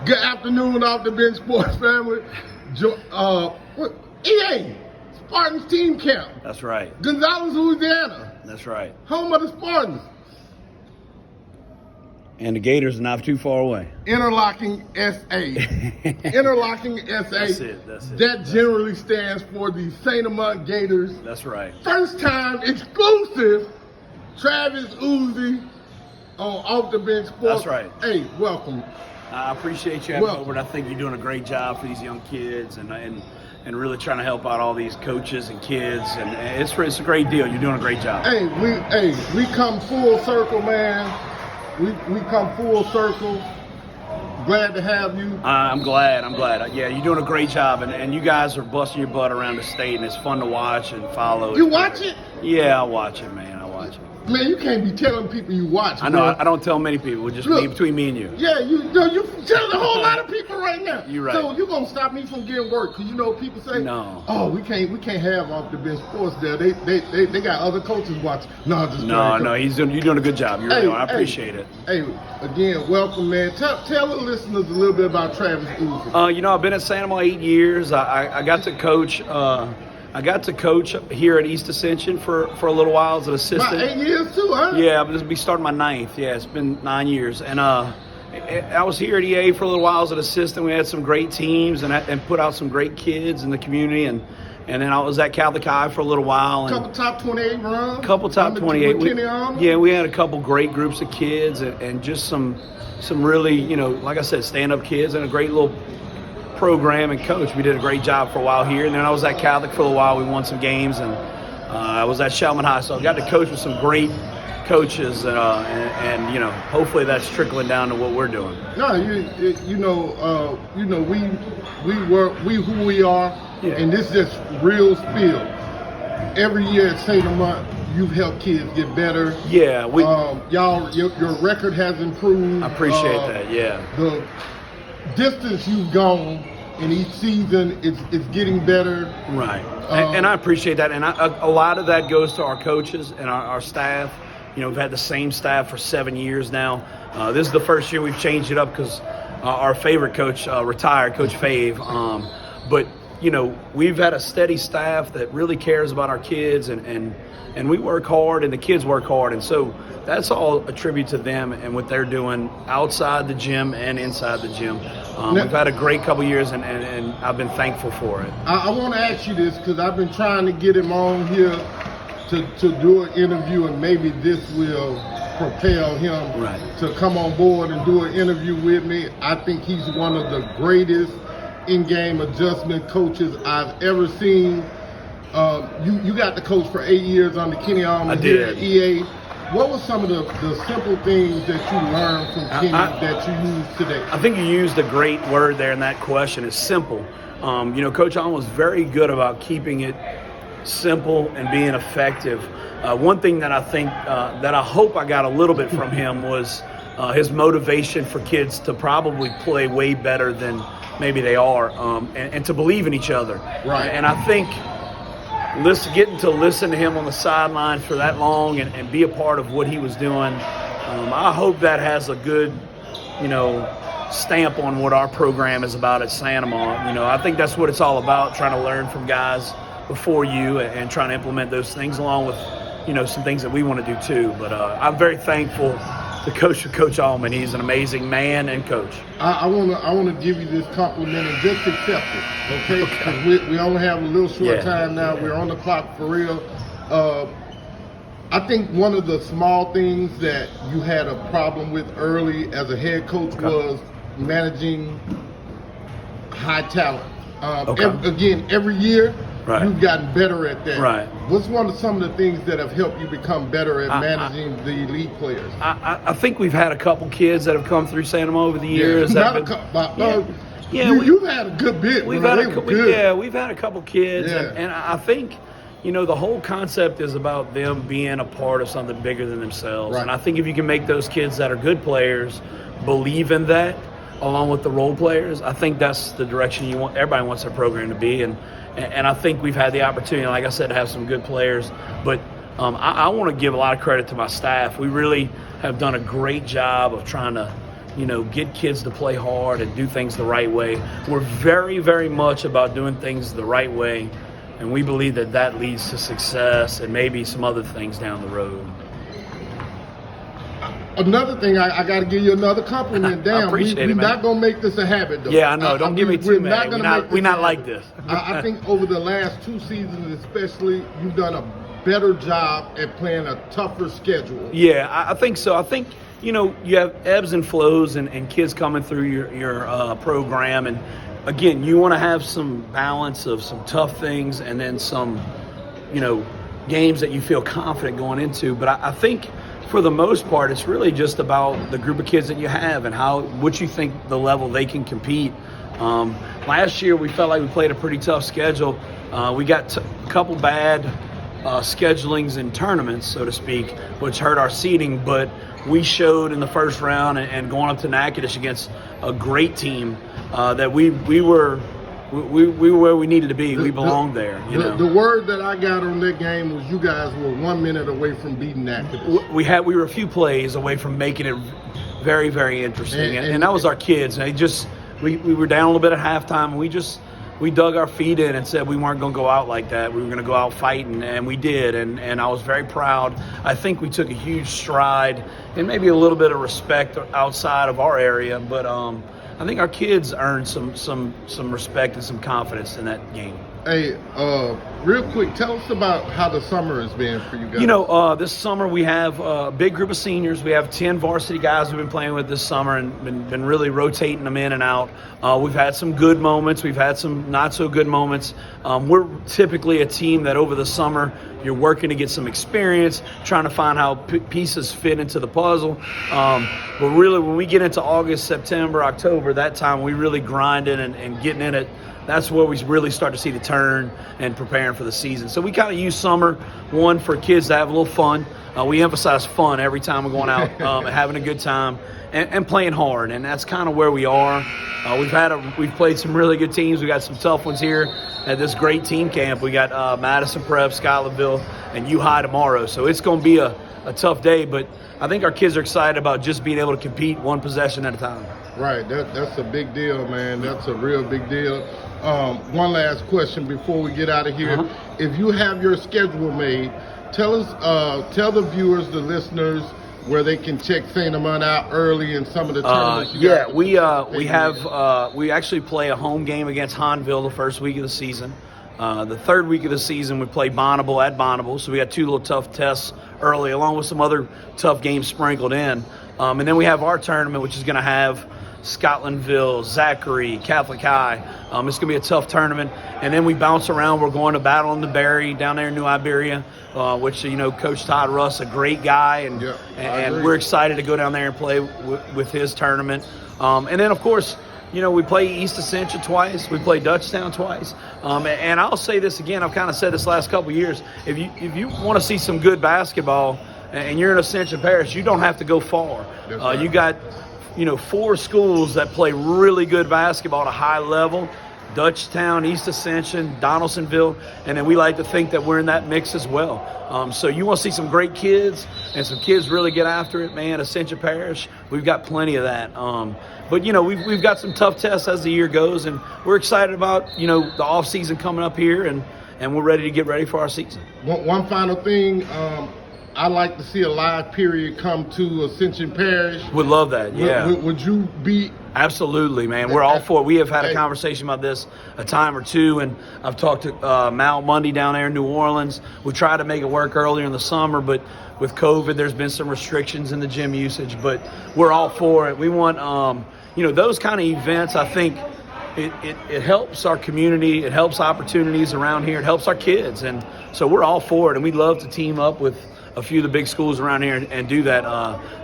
Good afternoon, Off the Bench Sports family. EA, Spartans Team Camp. That's right. Gonzales, Louisiana. That's right. Home of the Spartans. And the Gators are not too far away. Interlocking SA. Interlocking SA. That's it. That generally stands for the St. Amant Gators. That's right. First time exclusive, Travis Uzee on Off the Bench Sports. That's right. Hey, welcome. I appreciate you having me over, and I think you're doing a great job for these young kids and really trying to help out all these coaches and kids, and it's a great deal. You're doing a great job. We come full circle, man. We come full circle. Glad to have you. I'm glad. Yeah, you're doing a great job, and you guys are busting your butt around the state, and it's fun to watch and follow. You watch it? Yeah, I watch it, man. I watch it. Man, you can't be telling people you watch. I know. Man. I don't tell many people. It's just me, between me and you. Yeah, you telling a whole lot of people right now. You're right. So you're gonna stop me from getting work because people say, no. Oh, we can't have Off the Bench Sports there. They got other coaches watching. No, you're doing a good job. You're right. I appreciate it. Hey, again, welcome, man. Tell the listeners a little bit about Travis Uzee. I've been at Santa Monica 8 years. I got to coach. I got to coach here at East Ascension for a little while as an assistant. About 8 years too, huh? Yeah, but this will be starting my 9th. Yeah, it's been 9 years. And I was here at EA for a little while as an assistant. We had some great teams and put out some great kids in the community. And then I was at Catholic High for a little while. And couple top 28 runs. Couple top 28. We had a couple great groups of kids and just some really, like I said, stand-up kids and a great little program and coach. We did a great job for a while here, and then I was at Catholic for a while. We won some games, and I was at Shelman High, so I got to coach with some great coaches, and hopefully that's trickling down to what we're doing. No, we who we are, yeah. And this is just real spill. Every year at St. Amant, you've helped kids get better. Yeah, your record has improved. I appreciate that. Yeah, the distance you've gone in each season is getting better. Right. And I appreciate that. And a lot of that goes to our coaches and our staff. We've had the same staff for 7 years now. This is the first year we've changed it up because our favorite coach retired, Coach Fave. But we've had a steady staff that really cares about our kids, and we work hard and the kids work hard. And so that's all a tribute to them and what they're doing outside the gym and inside the gym. We've had a great couple years, and I've been thankful for it. I want to ask you this because I've been trying to get him on here to do an interview, and maybe this will propel him to come on board and do an interview with me. I think he's one of the greatest in-game adjustment coaches I've ever seen. You got the coach for 8 years under Kenny Allman here at EA. What were some of the simple things that you learned from Kenny that you use today? I think you used a great word there in that question. It's simple. Coach Allman was very good about keeping it simple and being effective. One thing that I think that I hope I got a little bit from him was his motivation for kids to probably play way better than maybe they are, and to believe in each other. Right. And I think getting to listen to him on the sidelines for that long and be a part of what he was doing, I hope that has a good, stamp on what our program is about at Santa Monica. I think that's what it's all about, trying to learn from guys before you and trying to implement those things along with, some things that we want to do too. But I'm very thankful to Coach Allman. He's an amazing man and coach. I want to give you this compliment and just accept it, okay? Because we only have a little short time now. We're on the clock for real. I think one of the small things that you had a problem with early as a head coach was managing high talent. Every year, you've gotten better at that. Right. What's some of the things that have helped you become better at managing the elite players? I think we've had a couple kids that have come through Santa Monica over the years. You've had a good bit. We've had a couple kids, and I think the whole concept is about them being a part of something bigger than themselves. Right. And I think if you can make those kids that are good players believe in that, along with the role players, I think that's the direction everybody wants their program to be. And I think we've had the opportunity, like I said, to have some good players. But I want to give a lot of credit to my staff. We really have done a great job of trying to get kids to play hard and do things the right way. We're very, very much about doing things the right way, and we believe that leads to success and maybe some other things down the road. Another thing, I got to give you another compliment. Damn, we're not going to make this a habit, though. Yeah, I know. Don't give me too many. We're not like this. I think over the last 2 seasons especially, you've done a better job at playing a tougher schedule. Yeah, I think so. I think, you have ebbs and flows and kids coming through your program. And, again, you want to have some balance of some tough things and then some, games that you feel confident going into. But I think – for the most part, it's really just about the group of kids that you have and what you think the level they can compete. Last year, we felt like we played a pretty tough schedule. We got a couple bad schedulings in tournaments, so to speak, which hurt our seeding. But we showed in the first round and going up to Natchitoches against a great team that we were where we needed to be. We belonged there. The word that I got on that game was you guys were 1 minute away from beating Natchitoches. We were a few plays away from making it very, very interesting, and that was our kids. And we were down a little bit at halftime, and we dug our feet in and said we weren't going to go out like that. We were going to go out fighting, and we did. And I was very proud. I think we took a huge stride and maybe a little bit of respect outside of our area, but I think our kids earned some respect and some confidence in that game. Hey, real quick, tell us about how the summer has been for you guys. This summer we have a big group of seniors. We have 10 varsity guys we've been playing with this summer and been really rotating them in and out. We've had some good moments. We've had some not so good moments. We're typically a team that over the summer you're working to get some experience, trying to find how pieces fit into the puzzle. But really, when we get into August, September, October, that time we really grinding and getting in it. That's where we really start to see the turn and preparing for the season. So we kind of use summer, one, for kids to have a little fun. We emphasize fun every time we're going out, having a good time and playing hard. And that's kind of where we are. We've played some really good teams. We got some tough ones here at this great team camp. We got Madison Prep, Scotlandville, and U High tomorrow. So it's going to be a tough day, but I think our kids are excited about just being able to compete one possession at a time. Right, that's a big deal, man. That's a real big deal. One last question before we get out of here. If you have your schedule made, tell the viewers, the listeners, where they can check St. Amant out early in some of the tournaments. We actually play a home game against Hanville the first week of the season. The third week of the season, we play Bonneville at Bonneville, so we got 2 little tough tests early, along with some other tough games sprinkled in. And then we have our tournament, which is going to have Scotlandville, Zachary, Catholic High. It's going to be a tough tournament. And then we bounce around. We're going to Battle in the Berry down there in New Iberia, which, Coach Todd Russ, a great guy. And we're excited to go down there and play with his tournament. And then, of course, we play East Ascension twice. We play Dutchtown twice. And I'll say this again. I've kind of said this last couple of years. If you want to see some good basketball and you're in Ascension Parish, you don't have to go far. Right. You got 4 schools that play really good basketball at a high level: Dutchtown, East Ascension, Donaldsonville, and then we like to think that we're in that mix as well. So you want to see some great kids and some kids really get after it, man. Ascension Parish, we've got plenty of that. But we've got some tough tests as the year goes, and we're excited about the off season coming up here, and we're ready to get ready for our season. One final thing. I'd like to see a live period come to Ascension Parish. Would love that, yeah. Would you be? Absolutely, man. We're all for it. We have had a conversation about this a time or two, and I've talked to Mal Mundy down there in New Orleans. We tried to make it work earlier in the summer, but with COVID, there's been some restrictions in the gym usage, but we're all for it. We want, those kind of events, I think, it helps our community. It helps opportunities around here. It helps our kids, and so we're all for it, and we'd love to team up with a few of the big schools around here and do that.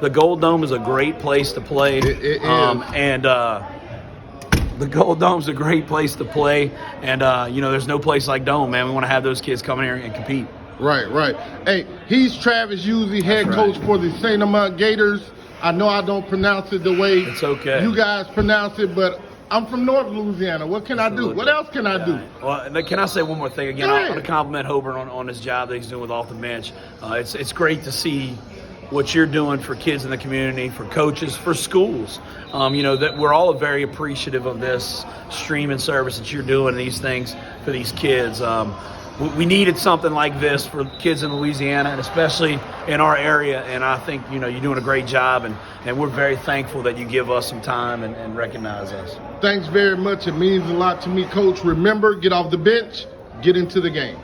The Gold Dome is a great place to play. It is. And the Gold Dome's a great place to play. And, there's no place like Dome, man. We want to have those kids come in here and compete. Right. Hey, he's Travis Uzee, head coach for the St. Amant Gators. I know I don't pronounce it the way it's okay. You guys pronounce it, but I'm from North Louisiana. What can I do? What else can I do? Well, can I say one more thing? Again, I want to compliment Hoburn on his job that he's doing with off the bench. It's great to see what you're doing for kids in the community, for coaches, for schools. That we're all very appreciative of this streaming service that you're doing, these things for these kids. We needed something like this for kids in Louisiana, and especially in our area. And I think, you're doing a great job, and we're very thankful that you give us some time and recognize us. Thanks very much. It means a lot to me, Coach. Remember, get off the bench, get into the game.